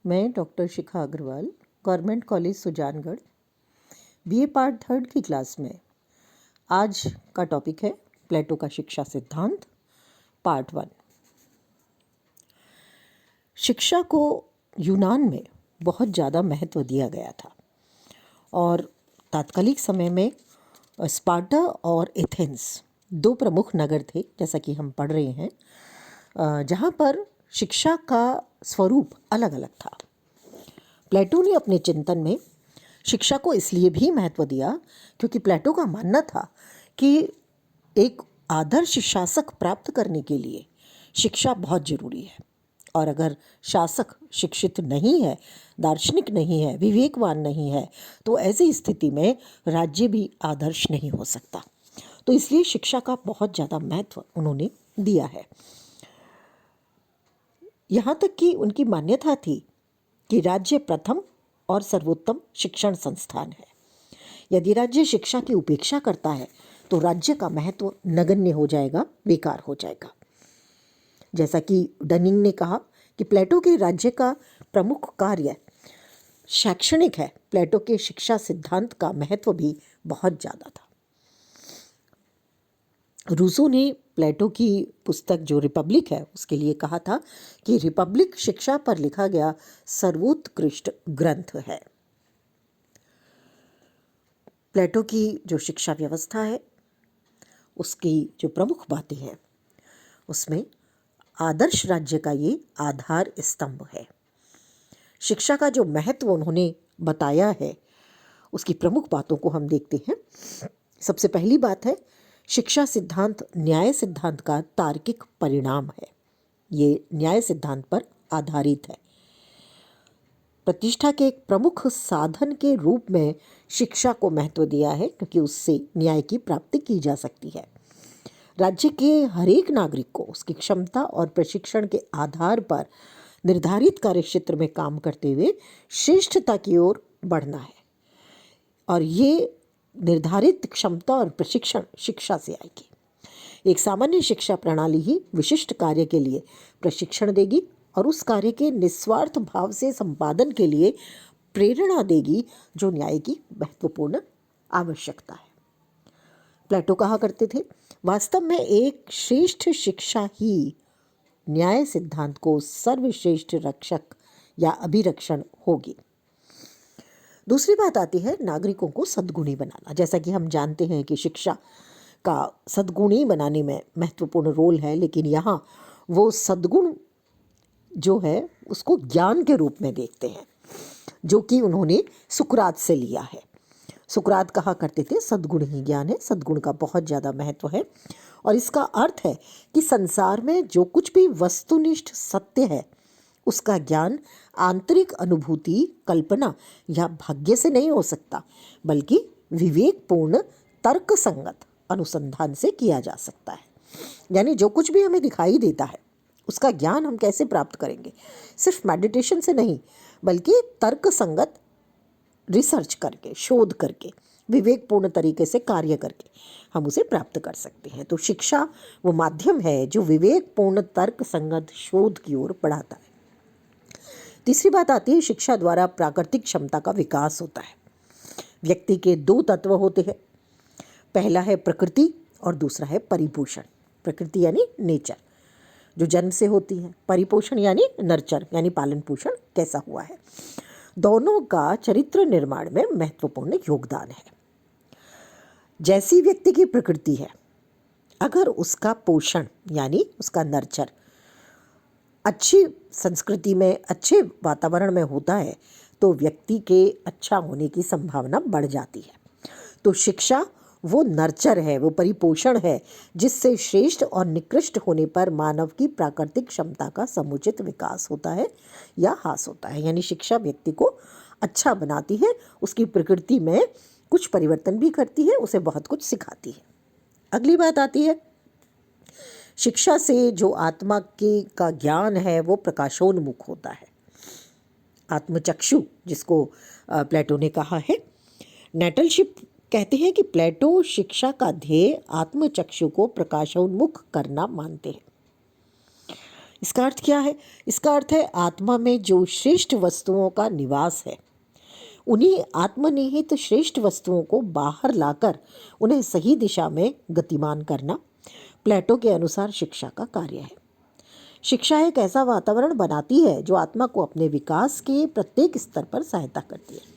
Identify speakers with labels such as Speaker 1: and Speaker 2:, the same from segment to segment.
Speaker 1: मैं doctor Shikha Agarwal, government college Sujangarh, BA part third की class में। आज का टॉपिक है प्लेटो का शिक्षा सिद्धांत पार्ट 1। शिक्षा को यूनान में बहुत ज़्यादा महत्व दिया गया था और तात्कालिक समय में स्पार्टा और एथेंस दो प्रमुख नगर थे, जैसा कि हम पढ़ रहे हैं, जहाँ पर शिक्षा का स्वरूप अलग अलग था। प्लेटो ने अपने चिंतन में शिक्षा को इसलिए भी महत्व दिया क्योंकि प्लेटो का मानना था कि एक आदर्श शासक प्राप्त करने के लिए शिक्षा बहुत ज़रूरी है, और अगर शासक शिक्षित नहीं है, दार्शनिक नहीं है, विवेकवान नहीं है, तो ऐसी स्थिति में राज्य भी आदर्श नहीं हो सकता। तो इसलिए शिक्षा का बहुत ज़्यादा महत्व उन्होंने दिया है। यहाँ तक कि उनकी मान्यता थी कि राज्य प्रथम और सर्वोत्तम शिक्षण संस्थान है। यदि राज्य शिक्षा की उपेक्षा करता है तो राज्य का महत्व नगण्य हो जाएगा, बेकार हो जाएगा। जैसा कि डनिंग ने कहा कि प्लेटो के राज्य का प्रमुख कार्य शैक्षणिक है, प्लेटो के शिक्षा सिद्धांत का महत्व भी बहुत ज़्यादा था। रूसो ने प्लेटो की पुस्तक जो रिपब्लिक है उसके लिए कहा था कि रिपब्लिक शिक्षा पर लिखा गया सर्वोत्कृष्ट ग्रंथ है। प्लेटो की जो शिक्षा व्यवस्था है उसकी जो प्रमुख बातें हैं उसमें आदर्श राज्य का ये आधार स्तंभ है। शिक्षा का जो महत्व उन्होंने बताया है उसकी प्रमुख बातों को हम देखते हैं। सबसे पहली बात है, शिक्षा सिद्धांत न्याय सिद्धांत का तार्किक परिणाम है। ये न्याय सिद्धांत पर आधारित है। प्रतिष्ठा के एक प्रमुख साधन के रूप में शिक्षा को महत्व दिया है क्योंकि उससे न्याय की प्राप्ति की जा सकती है। राज्य के हरेक नागरिक को उसकी क्षमता और प्रशिक्षण के आधार पर निर्धारित कार्यक्षेत्र में काम करते हुए श्रेष्ठता की ओर बढ़ना है, और ये निर्धारित क्षमता और प्रशिक्षण शिक्षा से आएगी। एक सामान्य शिक्षा प्रणाली ही विशिष्ट कार्य के लिए प्रशिक्षण देगी और उस कार्य के निस्वार्थ भाव से संपादन के लिए प्रेरणा देगी, जो न्याय की महत्वपूर्ण आवश्यकता है। प्लेटो कहा करते थे, वास्तव में एक श्रेष्ठ शिक्षा ही न्याय सिद्धांत को सर्वश्रेष्ठ रक्षक या अभिरक्षण होगी। दूसरी बात आती है नागरिकों को सद्गुणी बनाना। जैसा कि हम जानते हैं कि शिक्षा का सद्गुणी बनाने में महत्वपूर्ण रोल है, लेकिन यहाँ वो सद्गुण जो है उसको ज्ञान के रूप में देखते हैं, जो कि उन्होंने सुकरात से लिया है। सुकरात कहा करते थे सद्गुण ही ज्ञान है। सद्गुण का बहुत ज़्यादा महत्व है और इसका अर्थ है कि संसार में जो कुछ भी वस्तुनिष्ठ सत्य है उसका ज्ञान आंतरिक अनुभूति, कल्पना या भाग्य से नहीं हो सकता, बल्कि विवेकपूर्ण तर्क संगत अनुसंधान से किया जा सकता है। यानी जो कुछ भी हमें दिखाई देता है उसका ज्ञान हम कैसे प्राप्त करेंगे? सिर्फ मेडिटेशन से नहीं, बल्कि तर्क संगत रिसर्च करके, शोध करके, विवेकपूर्ण तरीके से कार्य करके हम उसे प्राप्त कर सकते हैं। तो शिक्षा वो माध्यम है जो विवेकपूर्ण तर्क संगत शोध की ओर बढ़ाता है। तीसरी बात आती है, शिक्षा द्वारा प्राकृतिक क्षमता का विकास होता है। व्यक्ति के दो तत्व होते हैं, पहला है प्रकृति और दूसरा है परिपोषण। प्रकृति यानी नेचर जो जन्म से होती है, परिपोषण यानी नर्चर यानी पालन पोषण कैसा हुआ है। दोनों का चरित्र निर्माण में महत्वपूर्ण योगदान है। जैसी व्यक्ति की प्रकृति है, अगर उसका पोषण यानी उसका नर्चर अच्छी संस्कृति में, अच्छे वातावरण में होता है तो व्यक्ति के अच्छा होने की संभावना बढ़ जाती है। तो शिक्षा वो नर्चर है, वो परिपोषण है जिससे श्रेष्ठ और निकृष्ट होने पर मानव की प्राकृतिक क्षमता का समुचित विकास होता है या ह्रास होता है। यानी शिक्षा व्यक्ति को अच्छा बनाती है, उसकी प्रकृति में कुछ परिवर्तन भी करती है, उसे बहुत कुछ सिखाती है। अगली बात आती है, शिक्षा से जो आत्मा के का ज्ञान है वो प्रकाशोन्मुख होता है। आत्मचक्षु जिसको प्लेटो ने कहा है। नेटलशिप कहते हैं कि प्लेटो शिक्षा का ध्येय आत्मचक्षु को प्रकाशोन्मुख करना मानते हैं। इसका अर्थ क्या है? इसका अर्थ है आत्मा में जो श्रेष्ठ वस्तुओं का निवास है, उन्हीं आत्मनिहित श्रेष्ठ वस्तुओं को बाहर लाकर उन्हें सही दिशा में गतिमान करना प्लेटो के अनुसार शिक्षा का कार्य है। शिक्षा एक ऐसा वातावरण बनाती है जो आत्मा को अपने विकास के प्रत्येक स्तर पर सहायता करती है।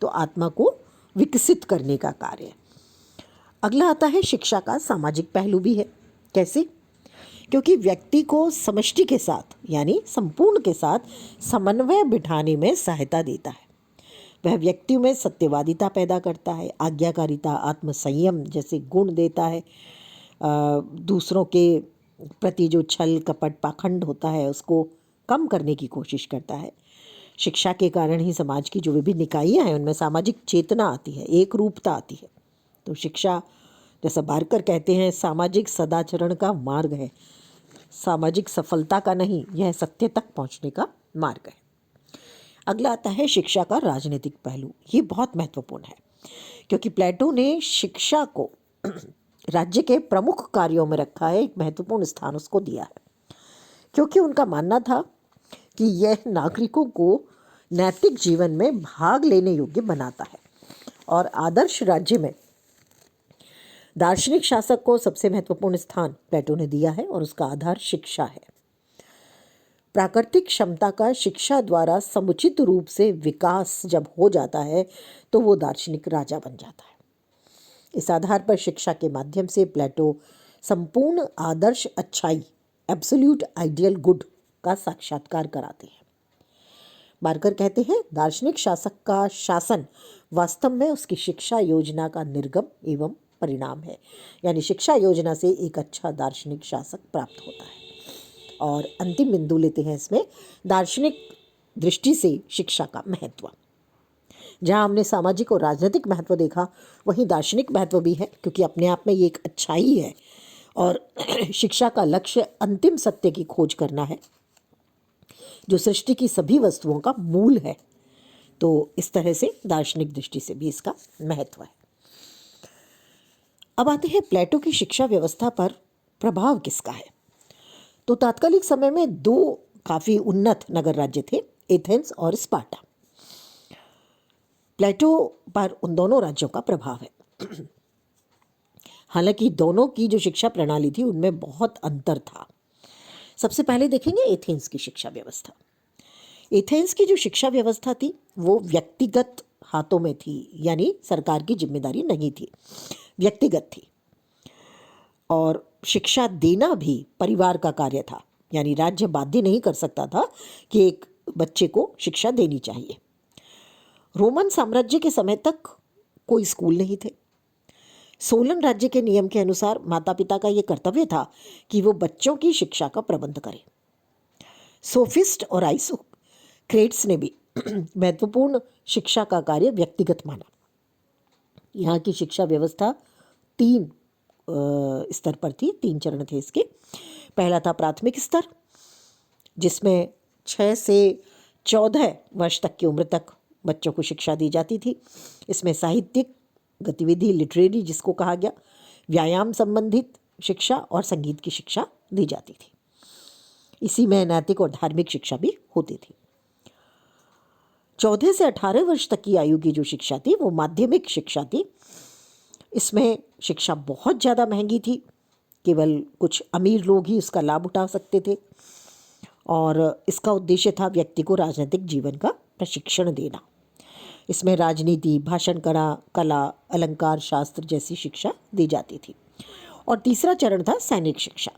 Speaker 1: तो आत्मा को विकसित करने का कार्य है। अगला आता है शिक्षा का सामाजिक पहलू भी है। कैसे? क्योंकि व्यक्ति को समष्टि के साथ यानी संपूर्ण के साथ समन्वय बिठाने में सहायता देता है। वह व्यक्ति में सत्यवादिता पैदा करता है, आज्ञाकारिता, आत्मसंयम जैसे गुण देता है, दूसरों के प्रति जो छल कपट पाखंड होता है उसको कम करने की कोशिश करता है। शिक्षा के कारण ही समाज की जो विभिन्न इकाइयाँ हैं उनमें सामाजिक चेतना आती है, एक रूपता आती है। तो शिक्षा, जैसा बारकर कहते हैं, सामाजिक सदाचरण का मार्ग है, सामाजिक सफलता का नहीं, यह सत्य तक पहुंचने का मार्ग है। अगला आता है शिक्षा का राजनीतिक पहलू। ये बहुत महत्वपूर्ण है क्योंकि प्लेटो ने शिक्षा को राज्य के प्रमुख कार्यों में रखा है, एक महत्वपूर्ण स्थान उसको दिया है, क्योंकि उनका मानना था कि यह नागरिकों को नैतिक जीवन में भाग लेने योग्य बनाता है। और आदर्श राज्य में दार्शनिक शासक को सबसे महत्वपूर्ण स्थान प्लेटो ने दिया है और उसका आधार शिक्षा है। प्राकृतिक क्षमता का शिक्षा द्वारा समुचित रूप से विकास जब हो जाता है तो वो दार्शनिक राजा बन जाता है। इस आधार पर शिक्षा के माध्यम से प्लेटो संपूर्ण आदर्श अच्छाई, एब्सोल्यूट आइडियल गुड का साक्षात्कार कराते हैं। बारकर कहते हैं, दार्शनिक शासक का शासन वास्तव में उसकी शिक्षा योजना का निर्गम एवं परिणाम है। यानी शिक्षा योजना से एक अच्छा दार्शनिक शासक प्राप्त होता है। और अंतिम बिंदु लेते हैं इसमें दार्शनिक दृष्टि से शिक्षा का महत्व। जहाँ हमने सामाजिक और राजनीतिक महत्व देखा, वहीं दार्शनिक महत्व भी है, क्योंकि अपने आप में ये एक अच्छाई है और शिक्षा का लक्ष्य अंतिम सत्य की खोज करना है जो सृष्टि की सभी वस्तुओं का मूल है। तो इस तरह से दार्शनिक दृष्टि से भी इसका महत्व है। अब आते हैं प्लेटो की शिक्षा व्यवस्था पर प्रभाव किसका है। तो तात्कालिक समय में दो काफ़ी उन्नत नगर राज्य थे, एथेंस और स्पार्टा। प्लेटो पर उन दोनों राज्यों का प्रभाव है। हालांकि दोनों की जो शिक्षा प्रणाली थी उनमें बहुत अंतर था। सबसे पहले देखेंगे एथेंस की शिक्षा व्यवस्था। एथेंस की जो शिक्षा व्यवस्था थी वो व्यक्तिगत हाथों में थी, यानी सरकार की जिम्मेदारी नहीं थी, व्यक्तिगत थी। और शिक्षा देना भी परिवार का कार्य था, यानी राज्य बाध्य नहीं कर सकता था कि एक बच्चे को शिक्षा देनी चाहिए। रोमन साम्राज्य के समय तक कोई स्कूल नहीं थे। सोलन राज्य के नियम के अनुसार माता पिता का यह कर्तव्य था कि वो बच्चों की शिक्षा का प्रबंध करें। सोफिस्ट और आइसोक्रेट्स ने भी महत्वपूर्ण शिक्षा का कार्य व्यक्तिगत माना। यहाँ की शिक्षा व्यवस्था तीन स्तर पर थी, तीन चरण थे इसके। पहला था प्राथमिक स्तर, जिसमें 6 से 14 वर्ष तक की उम्र तक बच्चों को शिक्षा दी जाती थी। इसमें साहित्यिक गतिविधि, लिटरेरी जिसको कहा गया, व्यायाम संबंधित शिक्षा और संगीत की शिक्षा दी जाती थी। इसी में नैतिक और धार्मिक शिक्षा भी होती थी। 14 से 18 वर्ष तक की आयु की जो शिक्षा थी वो माध्यमिक शिक्षा थी। इसमें शिक्षा बहुत ज़्यादा महंगी थी, केवल कुछ अमीर लोग ही उसका लाभ उठा सकते थे और इसका उद्देश्य था व्यक्ति को राजनीतिक जीवन का प्रशिक्षण देना। इसमें राजनीति, भाषण कला, अलंकार शास्त्र जैसी शिक्षा दी जाती थी। और तीसरा चरण था सैनिक शिक्षा।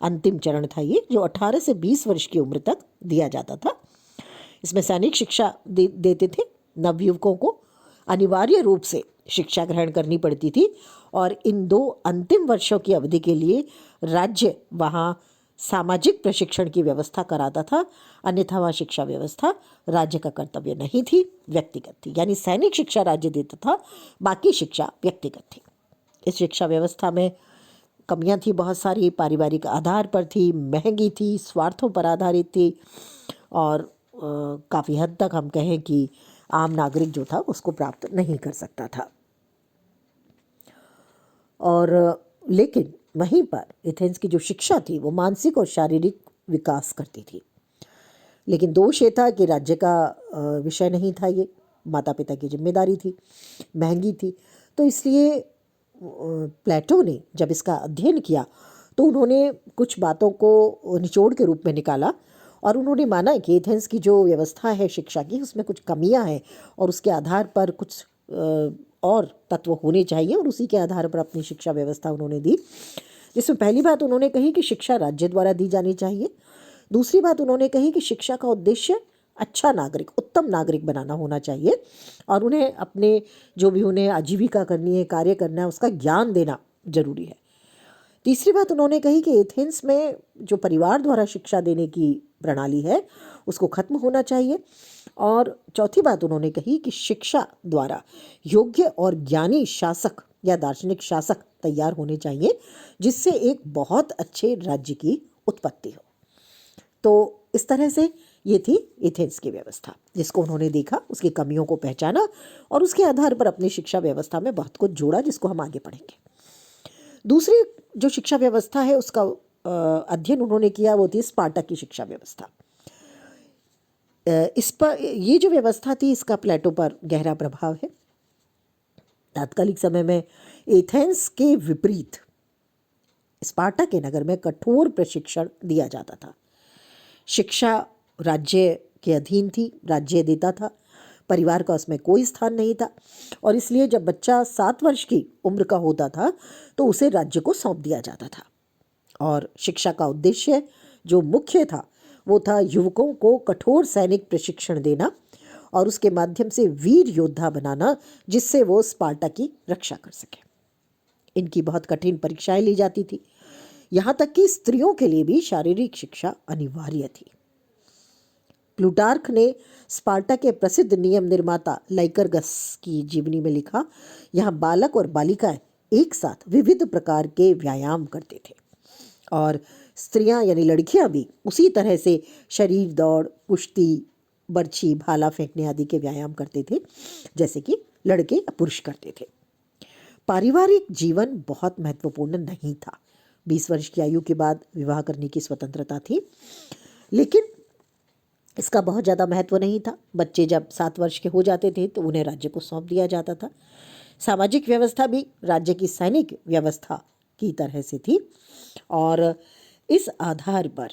Speaker 1: अंतिम चरण था ये, जो 18 से 20 वर्ष की उम्र तक दिया जाता था। इसमें सैनिक शिक्षा देते थे। नवयुवकों को अनिवार्य रूप से शिक्षा ग्रहण करनी पड़ती थी और इन 2 अंतिम वर्षों की अवधि के लिए राज्य वहाँ सामाजिक प्रशिक्षण की व्यवस्था कराता था, अन्यथा वह शिक्षा व्यवस्था राज्य का कर्तव्य नहीं थी, व्यक्तिगत थी। यानी सैनिक शिक्षा राज्य देता था, बाकी शिक्षा व्यक्तिगत थी। इस शिक्षा व्यवस्था में कमियां थी बहुत सारी, पारिवारिक आधार पर थी, महंगी थी, स्वार्थों पर आधारित थी और काफ़ी हद तक हम कहें कि आम नागरिक जो था उसको प्राप्त नहीं कर सकता था। और लेकिन वहीं पर एथेंस की जो शिक्षा थी वो मानसिक और शारीरिक विकास करती थी। लेकिन दोष ये था कि राज्य का विषय नहीं था, ये माता पिता की जिम्मेदारी थी, महंगी थी। तो इसलिए प्लेटो ने जब इसका अध्ययन किया तो उन्होंने कुछ बातों को निचोड़ के रूप में निकाला और उन्होंने माना कि एथेंस की जो व्यवस्था है शिक्षा की, उसमें कुछ कमियां हैं और उसके आधार पर कुछ और तत्व होने चाहिए, और उसी के आधार पर अपनी शिक्षा व्यवस्था उन्होंने दी। जिसमें पहली बात उन्होंने कही कि शिक्षा राज्य द्वारा दी जानी चाहिए। दूसरी बात उन्होंने कही कि शिक्षा का उद्देश्य अच्छा नागरिक, उत्तम नागरिक बनाना होना चाहिए, और उन्हें अपने जो भी उन्हें आजीविका करनी है, कार्य करना है, उसका ज्ञान देना जरूरी है। तीसरी बात उन्होंने कही कि एथेंस में जो परिवार द्वारा शिक्षा देने की प्रणाली है उसको खत्म होना चाहिए। और चौथी बात उन्होंने कही कि शिक्षा द्वारा योग्य और ज्ञानी शासक या दार्शनिक शासक तैयार होने चाहिए, जिससे एक बहुत अच्छे राज्य की उत्पत्ति हो। तो इस तरह से ये थी एथेंस की व्यवस्था, जिसको उन्होंने देखा, उसकी कमियों को पहचाना और उसके आधार पर अपनी शिक्षा व्यवस्था में बहुत कुछ जोड़ा, जिसको हम आगे पढ़ेंगे। दूसरी जो शिक्षा व्यवस्था है उसका अध्ययन उन्होंने किया, वो थी स्पार्टा की शिक्षा व्यवस्था। इस पर ये जो व्यवस्था थी, इसका प्लेटो पर गहरा प्रभाव है। तात्कालिक समय में एथेंस के विपरीत स्पार्टा के नगर में कठोर प्रशिक्षण दिया जाता था। शिक्षा राज्य के अधीन थी, राज्य देता था, परिवार का उसमें कोई स्थान नहीं था, और इसलिए जब बच्चा 7 वर्ष की उम्र का होता था तो उसे राज्य को सौंप दिया जाता था। और शिक्षा का उद्देश्य जो मुख्य था वो था युवकों को कठोर सैनिक प्रशिक्षण देना और उसके माध्यम से वीर योद्धा बनाना, जिससे वो स्पार्टा की रक्षा कर सके। इनकी बहुत कठिन परीक्षाएं ली जाती थी, यहाँ तक कि स्त्रियों के लिए भी शारीरिक शिक्षा अनिवार्य थी। प्लूटार्क ने स्पार्टा के प्रसिद्ध नियम निर्माता लाइकरगस की जीवनी में लिखा, यहाँ बालक और बालिकाएं एक साथ विविध प्रकार के व्यायाम करते थे, और स्त्रियां यानी लड़कियां भी उसी तरह से शरीर दौड़, कुश्ती, बर्छी, भाला फेंकने आदि के व्यायाम करते थे, जैसे कि लड़के या पुरुष करते थे। पारिवारिक जीवन बहुत महत्वपूर्ण नहीं था। 20 वर्ष की आयु के बाद विवाह करने की स्वतंत्रता थी, लेकिन इसका बहुत ज़्यादा महत्व नहीं था। बच्चे जब 7 वर्ष के हो जाते थे तो उन्हें राज्य को सौंप दिया जाता था। सामाजिक व्यवस्था भी राज्य की सैनिक व्यवस्था की तरह से थी, और इस आधार पर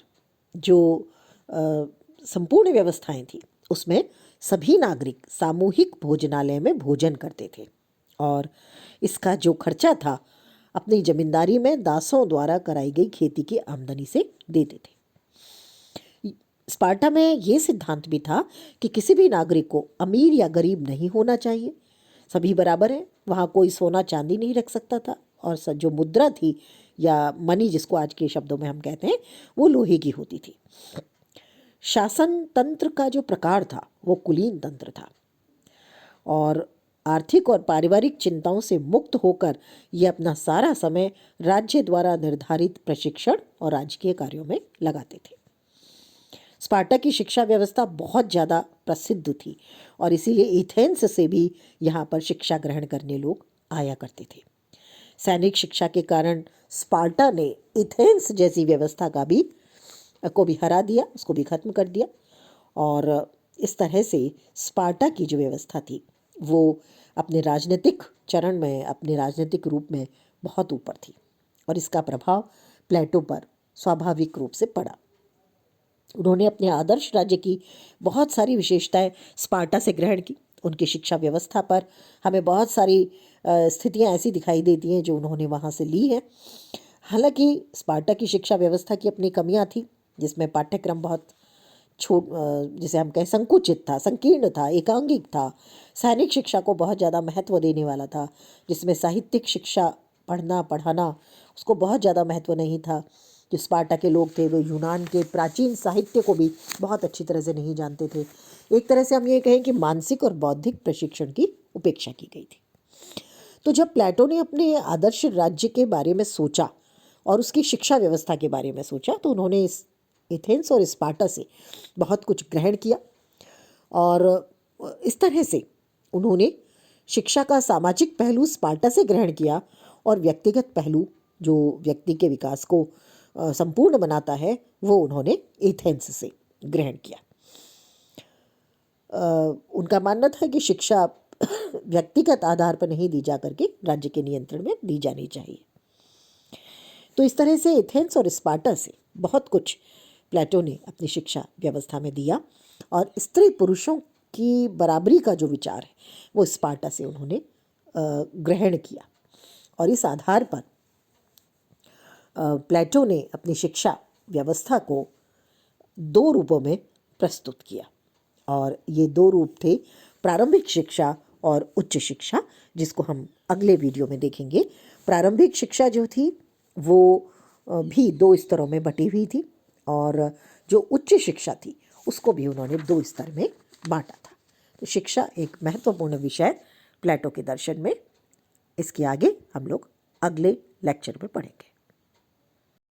Speaker 1: जो संपूर्ण व्यवस्थाएं थी उसमें सभी नागरिक सामूहिक भोजनालय में भोजन करते थे, और इसका जो खर्चा था अपनी जमींदारी में दासों द्वारा कराई गई खेती की आमदनी से देते थे। स्पार्टा में ये सिद्धांत भी था कि किसी भी नागरिक को अमीर या गरीब नहीं होना चाहिए, सभी बराबर हैं। वहाँ कोई सोना चांदी नहीं रख सकता था, और जो मुद्रा थी या मनी जिसको आज के शब्दों में हम कहते हैं, वो लोहे की होती थी। शासन तंत्र का जो प्रकार था वो कुलीन तंत्र था, और आर्थिक और पारिवारिक चिंताओं से मुक्त होकर ये अपना सारा समय राज्य द्वारा निर्धारित प्रशिक्षण और राजकीय कार्यों में लगाते थे। स्पार्टा की शिक्षा व्यवस्था बहुत ज़्यादा प्रसिद्ध थी, और इसीलिए एथेंस से भी यहाँ पर शिक्षा ग्रहण करने लोग आया करते थे। सैनिक शिक्षा के कारण स्पार्टा ने एथेंस जैसी व्यवस्था को भी हरा दिया, उसको भी खत्म कर दिया, और इस तरह से स्पार्टा की जो व्यवस्था थी वो अपने राजनीतिक चरण में, अपने राजनीतिक रूप में बहुत ऊपर थी, और इसका प्रभाव प्लेटो पर स्वाभाविक रूप से पड़ा। उन्होंने अपने आदर्श राज्य की बहुत सारी विशेषताएं स्पार्टा से ग्रहण की। उनकी शिक्षा व्यवस्था पर हमें बहुत सारी स्थितियां ऐसी दिखाई देती हैं जो उन्होंने वहाँ से ली हैं। हालांकि स्पार्टा की शिक्षा व्यवस्था की अपनी कमियां थी, जिसमें पाठ्यक्रम बहुत जिसे हम कहें संकुचित था, संकीर्ण था, एकांगिक था। सैनिक शिक्षा को बहुत ज़्यादा महत्व देने वाला था, जिसमें साहित्यिक शिक्षा, पढ़ना पढ़ाना, उसको बहुत ज़्यादा महत्व नहीं था। जो स्पार्टा के लोग थे वो यूनान के प्राचीन साहित्य को भी बहुत अच्छी तरह से नहीं जानते थे। एक तरह से हम ये कहें कि मानसिक और बौद्धिक प्रशिक्षण की उपेक्षा की गई थी। तो जब प्लेटो ने अपने आदर्श राज्य के बारे में सोचा और उसकी शिक्षा व्यवस्था के बारे में सोचा, तो उन्होंने इस एथेंस और स्पार्टा से बहुत कुछ ग्रहण किया, और इस तरह से उन्होंने शिक्षा का सामाजिक पहलू स्पार्टा से ग्रहण किया, और व्यक्तिगत पहलू जो व्यक्ति के विकास को संपूर्ण बनाता है वो उन्होंने एथेंस से ग्रहण किया। उनका मानना था कि शिक्षा व्यक्तिगत आधार पर नहीं दी जा करके राज्य के नियंत्रण में दी जानी चाहिए। तो इस तरह से एथेंस और स्पार्टा से बहुत कुछ प्लेटो ने अपनी शिक्षा व्यवस्था में दिया, और स्त्री पुरुषों की बराबरी का जो विचार है वो स्पार्टा से उन्होंने ग्रहण किया। और इस आधार पर प्लेटो ने अपनी शिक्षा व्यवस्था को 2 रूपों में प्रस्तुत किया, और ये 2 रूप थे प्रारंभिक शिक्षा और उच्च शिक्षा, जिसको हम अगले वीडियो में देखेंगे। प्रारंभिक शिक्षा जो थी वो भी 2 स्तरों में बटी हुई थी, और जो उच्च शिक्षा थी उसको भी उन्होंने 2 स्तर में बांटा था। तो शिक्षा एक महत्वपूर्ण विषय प्लेटो के दर्शन में। इसके आगे हम लोग अगले लेक्चर में पढ़ेंगे।